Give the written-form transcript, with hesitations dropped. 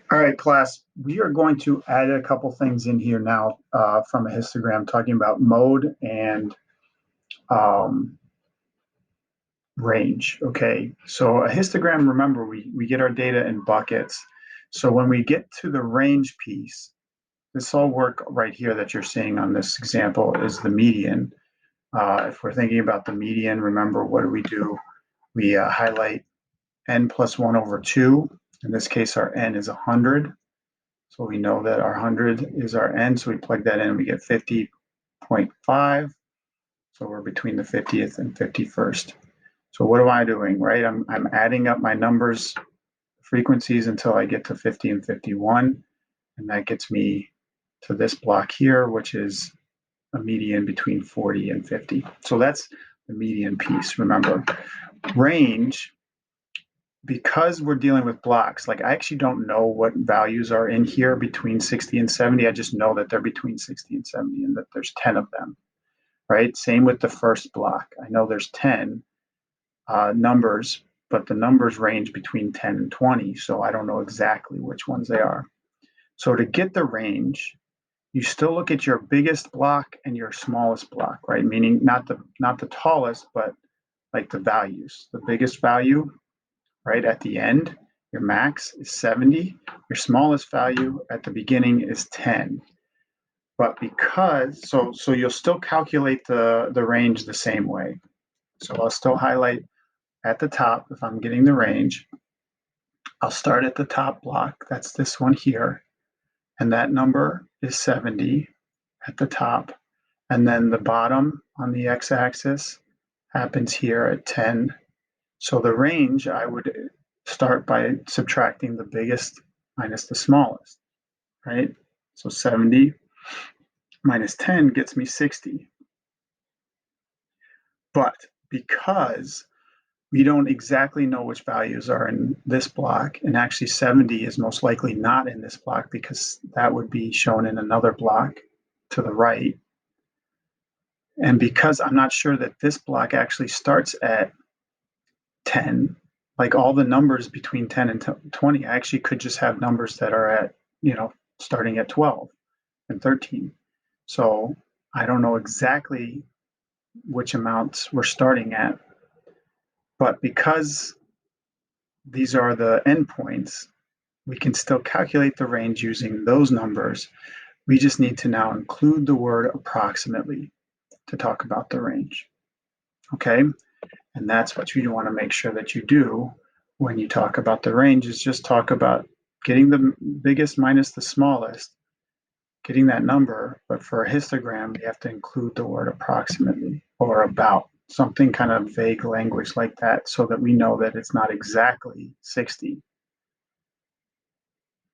All right, class, we are going to add a couple things in here now from a histogram talking about mode and um, range. Okay, so a histogram, remember, we get our data in buckets. So when we get to the range piece, this all work right here that you're seeing on this example is the median. If we're thinking about the median, remember, what do we do? We highlight n plus 1 over 2. In this case, our n is 100. So we know that our 100 is our n, so we plug that in and we get 50.5. So we're between the 50th and 51st. So what am I doing, right? I'm adding up my numbers, frequencies until I get to 50 and 51, and that gets me to this block here, which is a median between 40 and 50. So that's the median piece, remember. Range, because we're dealing with blocks, like I actually don't know what values are in here between 60 and 70. I just know that they're between 60 and 70 and that there's 10 of them, right? Same with the first block. I know there's 10 numbers, but the numbers range between 10 and 20. So I don't know exactly which ones they are. So to get the range, you still look at your biggest block and your smallest block, right? Meaning not the tallest, but like the values. The biggest value right at the end, your max is 70. Your smallest value at the beginning is 10. But so you'll still calculate the range the same way. So I'll still highlight at the top if I'm getting the range. I'll start at the top block. That's this one here. And that number is 70 at the top. And then the bottom on the x-axis happens here at 10. So the range, I would start by subtracting the biggest minus the smallest, right? So 70 minus 10 gets me 60. But because we don't exactly know which values are in this block, and actually 70 is most likely not in this block because that would be shown in another block to the right. And because I'm not sure that this block actually starts at 10, like all the numbers between 10 and 20 I actually could just have numbers that are at, starting at 12 and 13. So I don't know exactly which amounts we're starting at, but because these are the endpoints, we can still calculate the range using those numbers. We just need to now include the word approximately to talk about the range. Okay? And that's what you want to make sure that you do when you talk about the range, is just talk about getting the biggest minus the smallest, getting that number. But for a histogram, you have to include the word approximately or about, something kind of vague language like that, so that we know that it's not exactly 60.